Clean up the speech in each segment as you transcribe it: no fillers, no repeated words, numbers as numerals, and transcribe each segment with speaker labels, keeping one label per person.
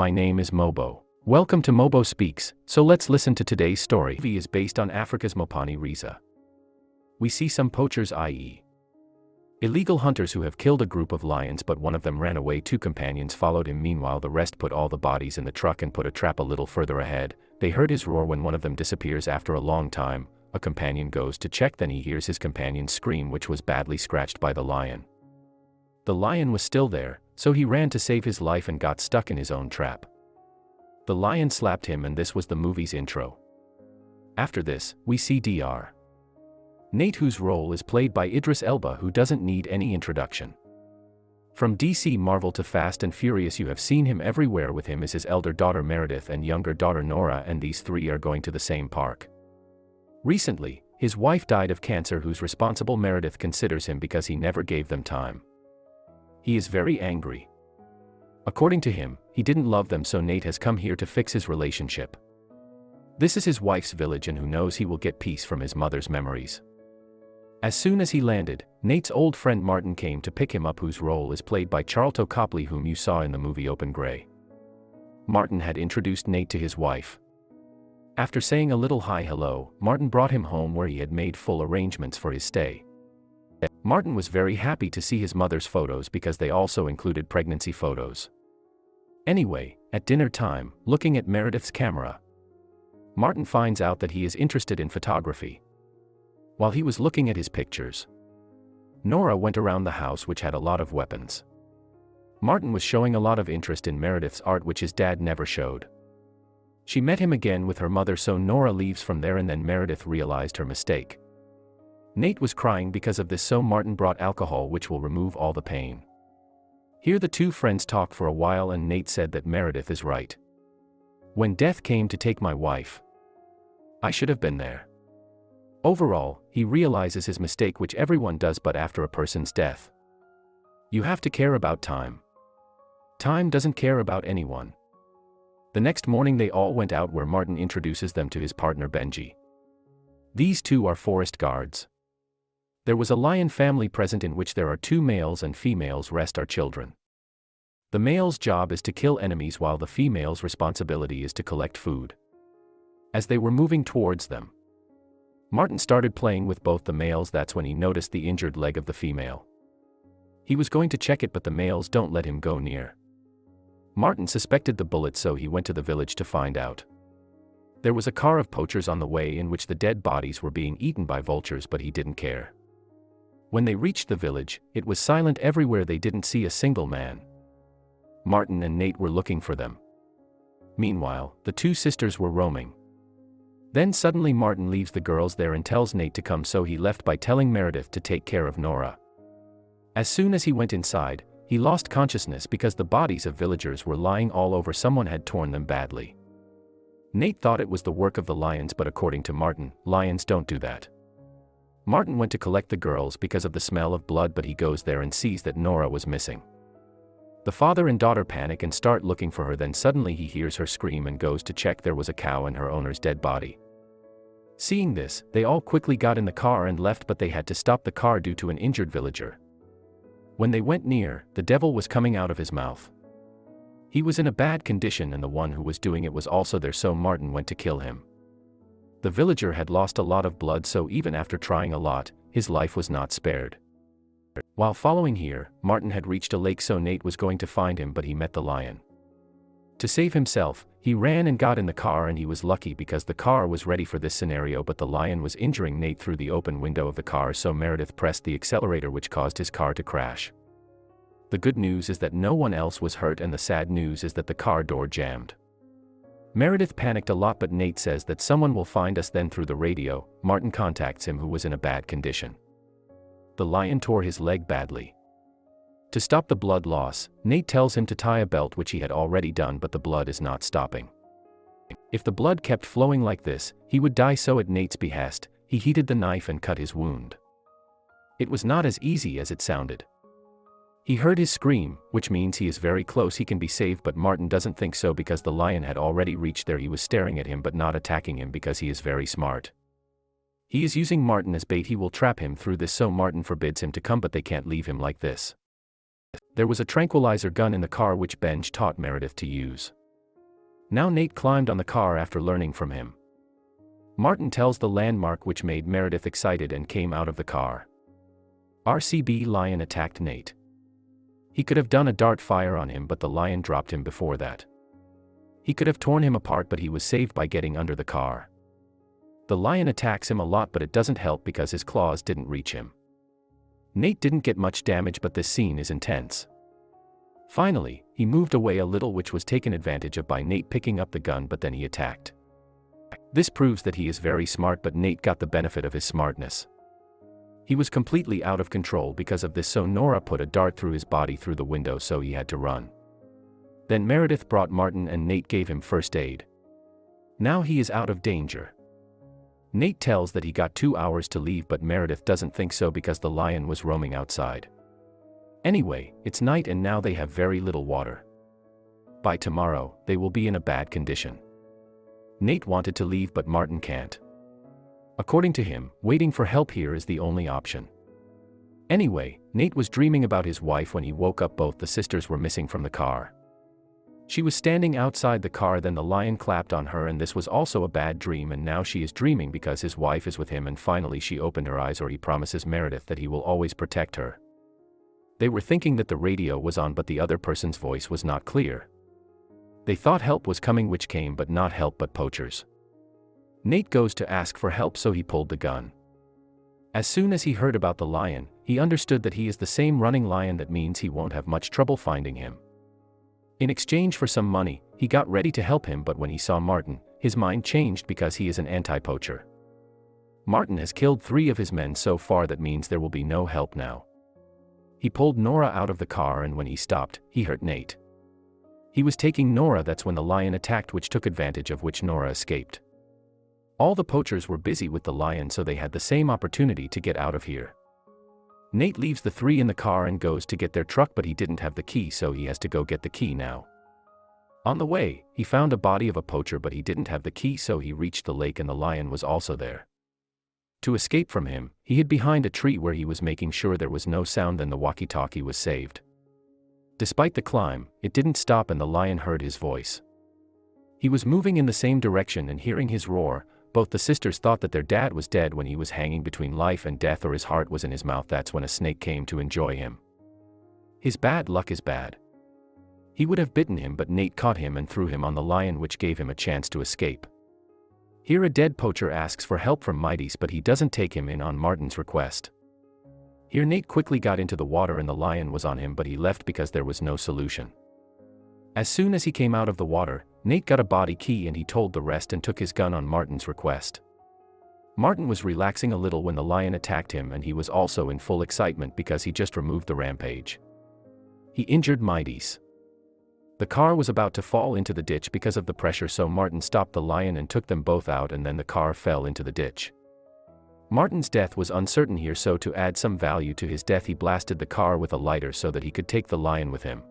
Speaker 1: my name is MoBo. Welcome to MoBo Speaks, so let's listen to today's story. The movie is based on Africa's Mopani Riza. We see some poachers, i.e. illegal hunters who have killed a group of lions, but one of them ran away. Two companions followed him. Meanwhile, the rest put all the bodies in the truck and put a trap a little further ahead. They heard his roar when one of them disappears after a long time. A companion goes to check, then he hears his companion's scream, which was badly scratched by the lion. The lion was still there, so he ran to save his life and got stuck in his own trap. The lion slapped him, and this was the movie's intro. After this, we see Dr. Nate, whose role is played by Idris Elba, who doesn't need any introduction. From DC Marvel to Fast and Furious, you have seen him everywhere. With him is his elder daughter Meredith and younger daughter Nora, and these three are going to the same park. Recently, his wife died of cancer. Who's responsible? Meredith considers him because he never gave them time. He is very angry. According to him, he didn't love them, so Nate has come here to fix his relationship. This is his wife's village, and who knows, he will get peace from his mother's memories. As soon as he landed, Nate's old friend Martin came to pick him up, whose role is played by Charlton Copley, whom you saw in the movie Open Grey. Martin had introduced Nate to his wife. After saying a little hi hello, Martin brought him home, where he had made full arrangements for his stay. Martin was very happy to see his mother's photos because they also included pregnancy photos. Anyway, at dinner time, looking at Meredith's camera, Martin finds out that he is interested in photography. While he was looking at his pictures, Nora went around the house, which had a lot of weapons. Martin was showing a lot of interest in Meredith's art, which his dad never showed. She met him again with her mother, so Nora leaves from there, and then Meredith realized her mistake. Nate was crying because of this, so Martin brought alcohol, which will remove all the pain. Here the two friends talk for a while, and Nate said that Meredith is right. When death came to take my wife, I should have been there. Overall, he realizes his mistake, which everyone does, but after a person's death, you have to care about time. Time doesn't care about anyone. The next morning they all went out, where Martin introduces them to his partner Benji. These two are forest guards. There was a lion family present, in which there are two males and females, rest are children. The male's job is to kill enemies, while the female's responsibility is to collect food. As they were moving towards them, Martin started playing with both the males. That's when he noticed the injured leg of the female. He was going to check it, but the males don't let him go near. Martin suspected the bullet, so he went to the village to find out. There was a car of poachers on the way, in which the dead bodies were being eaten by vultures, but he didn't care. When they reached the village, it was silent everywhere. They didn't see a single man. Martin and Nate were looking for them. Meanwhile, the two sisters were roaming. Then suddenly Martin leaves the girls there and tells Nate to come, so he left by telling Meredith to take care of Nora. As soon as he went inside, he lost consciousness because the bodies of villagers were lying all over. Someone had torn them badly. Nate thought it was the work of the lions, but according to Martin, lions don't do that. Martin went to collect the girls because of the smell of blood, but he goes there and sees that Nora was missing. The father and daughter panic and start looking for her. Then suddenly he hears her scream and goes to check. There was a cow and her owner's dead body. Seeing this, they all quickly got in the car and left, but they had to stop the car due to an injured villager. When they went near, the devil was coming out of his mouth. He was in a bad condition, and the one who was doing it was also there, so Martin went to kill him. The villager had lost a lot of blood, so even after trying a lot, his life was not spared. While following here, Martin had reached a lake, so Nate was going to find him, but he met the lion. To save himself, he ran and got in the car, and he was lucky because the car was ready for this scenario, but the lion was injuring Nate through the open window of the car, so Meredith pressed the accelerator, which caused his car to crash. The good news is that no one else was hurt, and the sad news is that the car door jammed. Meredith panicked a lot, but Nate says that someone will find us. Then through the radio, Martin contacts him, who was in a bad condition. The lion tore his leg badly. To stop the blood loss, Nate tells him to tie a belt, which he had already done, but the blood is not stopping. If the blood kept flowing like this, he would die, so at Nate's behest, he heated the knife and cut his wound. It was not as easy as it sounded. He heard his scream, which means he is very close, he can be saved, but Martin doesn't think so because the lion had already reached there. He was staring at him but not attacking him because he is very smart. He is using Martin as bait. He will trap him through this, so Martin forbids him to come, but they can't leave him like this. There was a tranquilizer gun in the car, which Benj taught Meredith to use. Now Nate climbed on the car after learning from him. Martin tells the landmark, which made Meredith excited and came out of the car. RCB lion attacked Nate. He could have done a dart fire on him, but the lion dropped him before that. He could have torn him apart, but he was saved by getting under the car. The lion attacks him a lot, but it doesn't help because his claws didn't reach him. Nate didn't get much damage, but this scene is intense. Finally, he moved away a little, which was taken advantage of by Nate picking up the gun, but then he attacked. This proves that he is very smart, but Nate got the benefit of his smartness. He was completely out of control because of this, so Nora put a dart through his body through the window, so he had to run. Then Meredith brought Martin and Nate gave him first aid. Now he is out of danger. Nate tells that he got 2 hours to leave, but Meredith doesn't think so because the lion was roaming outside. Anyway, it's night and now they have very little water. By tomorrow, they will be in a bad condition. Nate wanted to leave, but Martin can't. According to him, waiting for help here is the only option. Anyway, Nate was dreaming about his wife when he woke up. Both the sisters were missing from the car. She was standing outside the car, then the lion clapped on her, and this was also a bad dream, and now she is dreaming because his wife is with him, and finally she opened her eyes, or he promises Meredith that he will always protect her. They were thinking that the radio was on, but the other person's voice was not clear. They thought help was coming, which came, but not help but poachers. Nate goes to ask for help, so he pulled the gun. As soon as he heard about the lion, he understood that he is the same running lion. That means he won't have much trouble finding him. In exchange for some money, he got ready to help him, but when he saw Martin, his mind changed because he is an anti-poacher. Martin has killed 3 of his men so far, that means there will be no help now. He pulled Nora out of the car, and when he stopped, he hurt Nate. He was taking Nora, that's when the lion attacked, which took advantage of which Nora escaped. All the poachers were busy with the lion, so they had the same opportunity to get out of here. Nate leaves the 3 in the car and goes to get their truck, but he didn't have the key, so he has to go get the key now. On the way, he found a body of a poacher, but he didn't have the key, so he reached the lake and the lion was also there. To escape from him, he hid behind a tree where he was making sure there was no sound, then the walkie-talkie was saved. Despite the climb, it didn't stop and the lion heard his voice. He was moving in the same direction, and hearing his roar, both the sisters thought that their dad was dead when he was hanging between life and death, or his heart was in his mouth. That's when a snake came to enjoy him. His bad luck is bad. He would have bitten him, but Nate caught him and threw him on the lion, which gave him a chance to escape. Here a dead poacher asks for help from Mighty's, but he doesn't take him in on Martin's request. Here Nate quickly got into the water and the lion was on him, but he left because there was no solution. As soon as he came out of the water, Nate got a body key and he told the rest and took his gun on Martin's request. Martin was relaxing a little when the lion attacked him, and he was also in full excitement because he just removed the rampage. He injured Mighty's. The car was about to fall into the ditch because of the pressure, so Martin stopped the lion and took them both out, and then the car fell into the ditch. Martin's death was uncertain here, so to add some value to his death, he blasted the car with a lighter so that he could take the lion with him.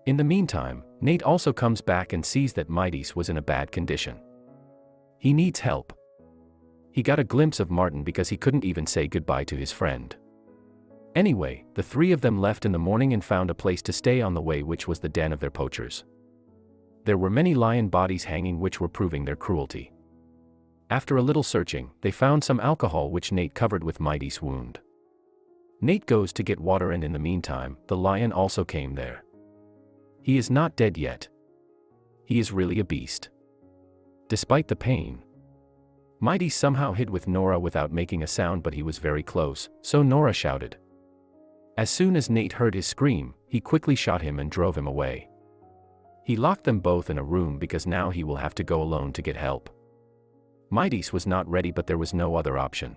Speaker 1: In the meantime, Nate also comes back and sees that Mighty's was in a bad condition. He needs help. He got a glimpse of Martin because he couldn't even say goodbye to his friend. Anyway, the 3 of them left in the morning and found a place to stay on the way, which was the den of their poachers. There were many lion bodies hanging, which were proving their cruelty. After a little searching, they found some alcohol, which Nate covered with Mighty's wound. Nate goes to get water, and in the meantime, the lion also came there. He is not dead yet. He is really a beast. Despite the pain, Mighty somehow hid with Nora without making a sound, but he was very close, so Nora shouted. As soon as Nate heard his scream, he quickly shot him and drove him away. He locked them both in a room because now he will have to go alone to get help. Mighty's was not ready, but there was no other option.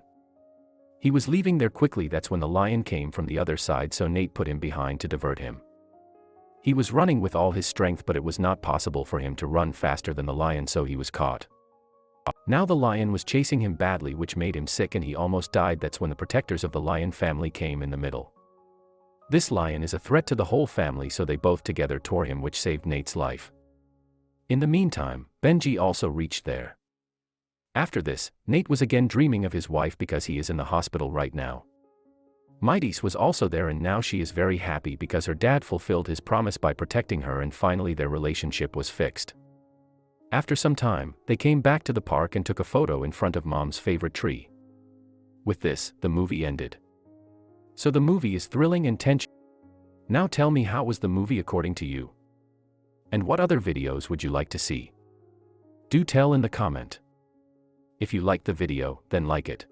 Speaker 1: He was leaving there quickly. That's when the lion came from the other side, so Nate put him behind to divert him. He was running with all his strength, but it was not possible for him to run faster than the lion, so he was caught. Now the lion was chasing him badly, which made him sick and he almost died. That's when the protectors of the lion family came in the middle. This lion is a threat to the whole family, so they both together tore him, which saved Nate's life. In the meantime, Benji also reached there. After this, Nate was again dreaming of his wife because he is in the hospital right now. Mighty's was also there, and now she is very happy because her dad fulfilled his promise by protecting her, and finally their relationship was fixed. After some time, they came back to the park and took a photo in front of Mom's favorite tree. With this, the movie ended. So the movie is thrilling and tension. Now tell me, how was the movie according to you? And what other videos would you like to see? Do tell in the comment. If you liked the video, then like it.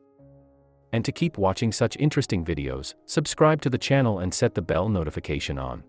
Speaker 1: And to keep watching such interesting videos, subscribe to the channel and set the bell notification on.